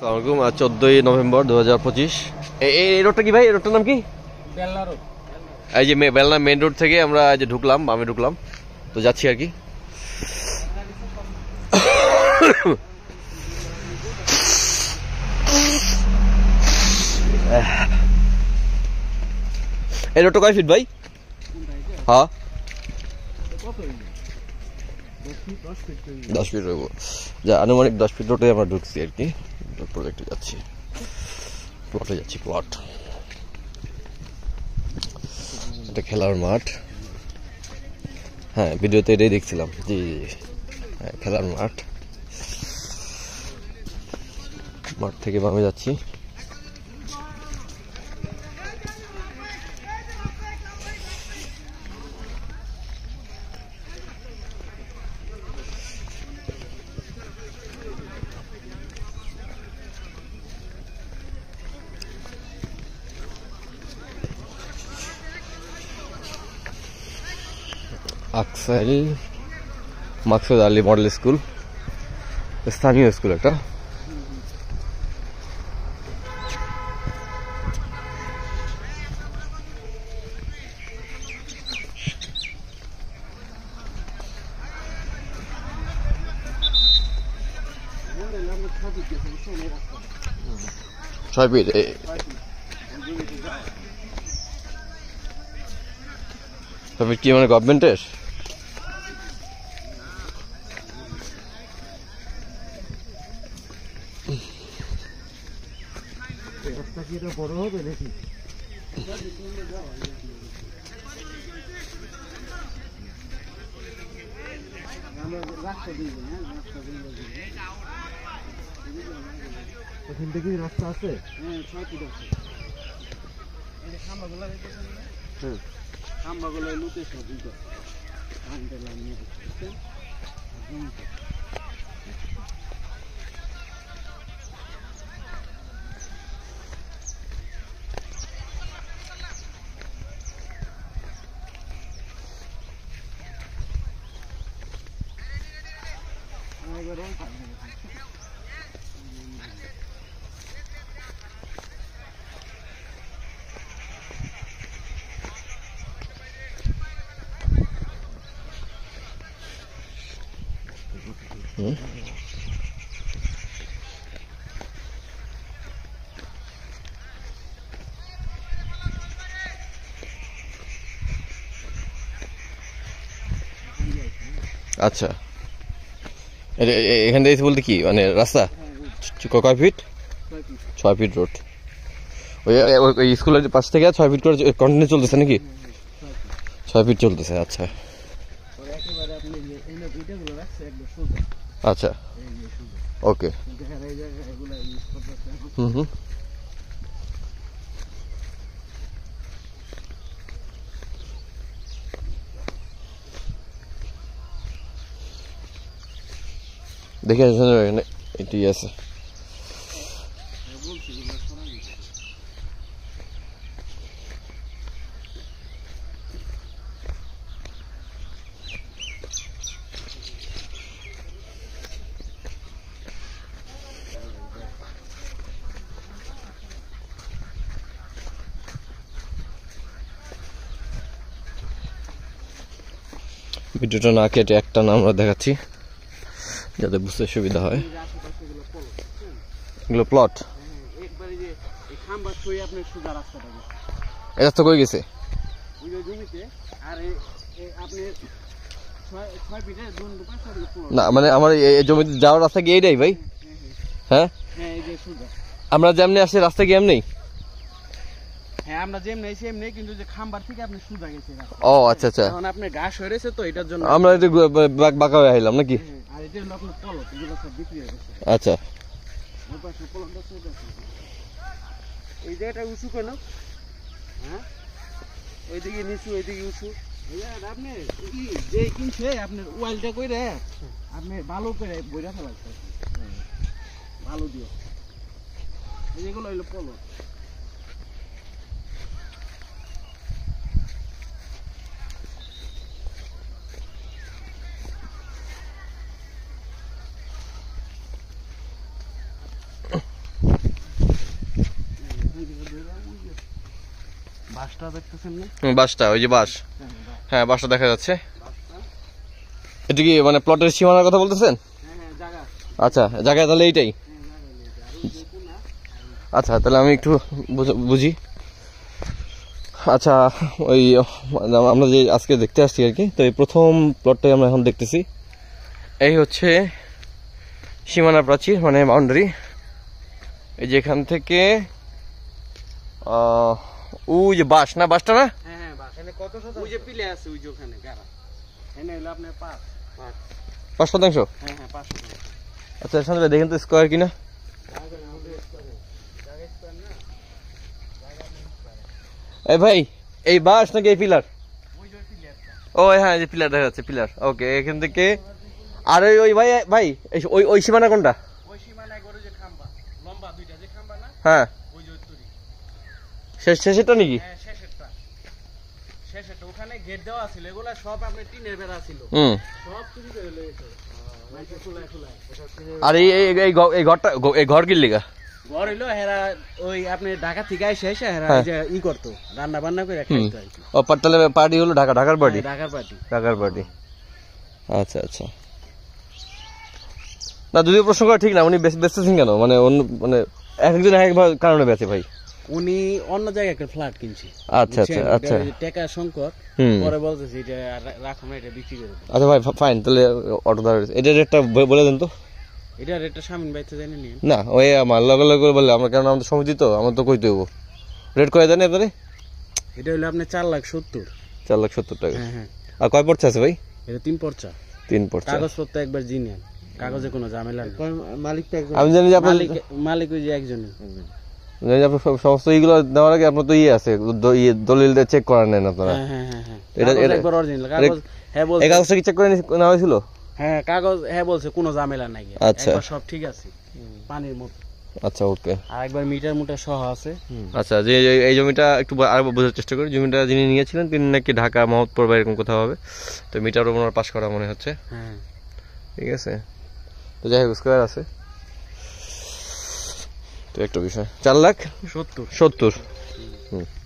আসসালামু আলাইকুম। 14 নভেম্বর 2025। এই রোডটা কি ভাই? এই রোডটার নাম কি? বেলনা রোড। এই যে বেলনা মেন রোড থেকে আমরা যে ঢুকলাম, আমি ঢুকলাম, তো যাচ্ছি আর কি। এই রোডটা কয় ফিট ভাই? হ্যাঁ 10 ফিট রইব। যা আনুমানিক 10 ফিট রোডে আমরা ঢুকছি আর কি। প্রজেক্টে যাচ্ছি, প্লটে যাচ্ছি। প্লট এটা খেলার মাঠ। হ্যাঁ, ভিডিওতে এটাই দেখছিলাম। জি, হ্যাঁ, খেলার মাঠ। মাঠ থেকে বামে যাচ্ছি। আকসাইল মাকসুদ আলী মডেল স্কুল, স্থানীয় স্কুল একটা। ছয় ফিট কি মানে গভর্নমেন্টের? বড় হবে নাকি? ওখান থেকে রাস্তা আছে? হ্যাঁ, 6 ফিট আছে। এই যে খাম্বাগুলো দেখতেছেন না? হ্যাঁ, খাম্বাগুলো লুটে সব দিকে কারেন্ট লাইন নিয়ে দেখছেন। আচ্ছা, এখান থেকে বলতে কি মানে রাস্তা কয় ফিট? 6 fit road. ওই স্কুলের পাশ থেকে 6 ফিট করে কন্টিনিউ চলতেছে নাকি? 6 ফিট চলতেছে। আচ্ছা আচ্ছা, ওকে। হুম, দেখে এখানে এটি আছে। ভিডিওটা না কেটে একটা না আমরা দেখাচ্ছি যাতে বুঝতে সুবিধা হয়। এগুলো প্লট। এই রাস্তা কই গেছে? না মানে আমার এই জমিতে যাওয়ার রাস্তা কি এইটাই ভাই? হ্যাঁ, আমরা যেমনি আসছি রাস্তা কি এমনি? হ্যাঁ, আমরা যেমনি আইছি এমনি, কিন্তু যে খাম্বার থেকে আপনি সুজা গেছে। ও আচ্ছা আচ্ছা, এখন আপনি ঘাস হয়ে রয়েছে তো, এটার জন্য আমরা একটু বাঁকা হয়ে আইলাম নাকি? আর এটা হলো আপনার পলট, এগুলো সব বিক্রি হয়ে গেছে। আচ্ছা, ওই পাশে পলটটা ছোট আছে। এই জায়গাটা উঁচু কেন? হ্যাঁ, ওইদিকে নিচু, ওইদিকে উঁচু। আপনি যে কিনছে আপনার ওয়াইলটা কইরে আপনি ভালো করে বইরা ফেলাইছে, ভালো দিয়ে। এইগুলো হইলো পলট। বাসটা দেখতেছেন না? বাসটা, ওই যে বাস, হ্যাঁ, বাস। হ্যাঁ বাসটা দেখা যাচ্ছে। বাসটা। এটা কি মানে প্লটের সীমানার কথা বলতেছেন? হ্যাঁ, জায়গা। আচ্ছা, জায়গায় তাহলে এইটাই। হ্যাঁ, জায়গা নেই। আর ওই যে কোনা, আচ্ছা, তাহলে আমি একটু বুঝি। আচ্ছা, ওই আমরা যে আজকে দেখতে আসছি আর কি, তো এই প্রথম প্লটটাই আমরা এখন দেখতেছি। এই হচ্ছে সীমানা প্রাচীর, মানে বাউন্ডারি। এই যে এখান থেকে ওই যে বাস, না বাসটা না? হ্যাঁ, হ্যাঁ, বাস। এখানে কত শতাংশ? ওই যে পিলে আছে, ওই যে ওখানে গাড়া। এখানে হলো আপনার 5 5%। হ্যাঁ, হ্যাঁ, 5 শতাংশ। আচ্ছা, সামনে দেখেন তো স্কোয়ার কিনা। এই ভাই, এই বাস নাকি এই পিলার? ও হ্যাঁ, এই যে পিলার দেখা যাচ্ছে, পিলার। ওকে, এখান থেকে আর ওই ভাই ভাই ওই সীমানা কোনটা? ওই সীমানায় গড়ে যে খাম্বা, লম্বা দুইটা যে খাম্বা না, হ্যাঁ, ওই যে তৈরি। শেষেরটা নাকি? হ্যাঁ, শেষেরটা। ওখানে গেট দেওয়া ছিল, এগুলা সব আপনার টিনের বেড়া ছিল, হুম। সব চুরি করে লয়েছে। মাইকে খোলায়। আর এই ঘরটা, এই ঘর কি লিগা? ঘর হইলো হেরা ওই আপনি ঢাকা থেকে এসে হেরা হ্যাঁ। এই যে ই করতো, রান্না বান্না করে খাইতো আর কি। ও পাট্টালে পার্টি হলো ঢাকার পার্টি। ঢাকার পার্টি। ঢাকার পার্টি। আচ্ছা আচ্ছা। না, যদিও প্রশ্ন করা ঠিক না, উনি বেচতেছেন কেন? মানে অন্য, মানে একজন এক কারণে বেচে ভাই। উনি অন্য জায়গায় একটা ফ্ল্যাট কিনছে। আচ্ছা আচ্ছা আচ্ছা। টাকা সংকট, হুম। পরে বলতেছে এটা রাখো না, এটা বিক্রি করে দেবো। আচ্ছা ভাই, ফাইন, তাহলে অটো ধরে এটা রেটটা বলে দেন তো। এটা রেটটা স্বামীন বাইতে জানি নি। না, ওই আমার লগে লগে বলে আমরা, কারণ আমাদের সমিতি তো, আমার তো কইতে হবো। রেট করে দেন এবারে। এটা হলো আপনার 4,70,000। 4,70,000 টাকা। হ্যাঁ, হ্যাঁ। আর কয় পড়ছে আছে ভাই? এটা 3 পর্চা। 3 পড়ছে। কাগজপত্র একবার জিনিয়ান, কাগজে কোনো ঝামেলা নেই। মালিকটা একজন। আমি জানি যে আপনার মালিক ওই যে একজনই। জানি আপনার সমস্ত এইগুলো দেওয়ার আগে আপনার তো আছে, দলিল চেক করা নেন আপনারা। হ্যাঁ, হ্যাঁ, হ্যাঁ, হ্যাঁ। এটা কাগজ একবার অরিজিনাল কাগজ। হ্যাঁ বলছে। এই কাগজটা কি চেক করে নেওয়া হয়েছিল? হ্যাঁ, কাগজ হ্যাঁ বলছে কোনো ঝামেলা নাই। আচ্ছা। একবার সব ঠিক আছে, পানির মতো। আচ্ছা, ওকে। আর একবার মিটার সহ আছে। আচ্ছা, যে এই জমিটা একটু আর বোঝার চেষ্টা করি। জমিটা যিনি নিয়েছিলেন তিনি নাকি ঢাকা, মোহাম্মদপুর বা এরকম কোথাও হবে। তো মিটারও ওনার পাস করা মনে হচ্ছে। হ্যাঁ, ঠিক আছে। তো যাই হোক, স্কোয়ার আছে তো একটা বিষয়। 4,70,000।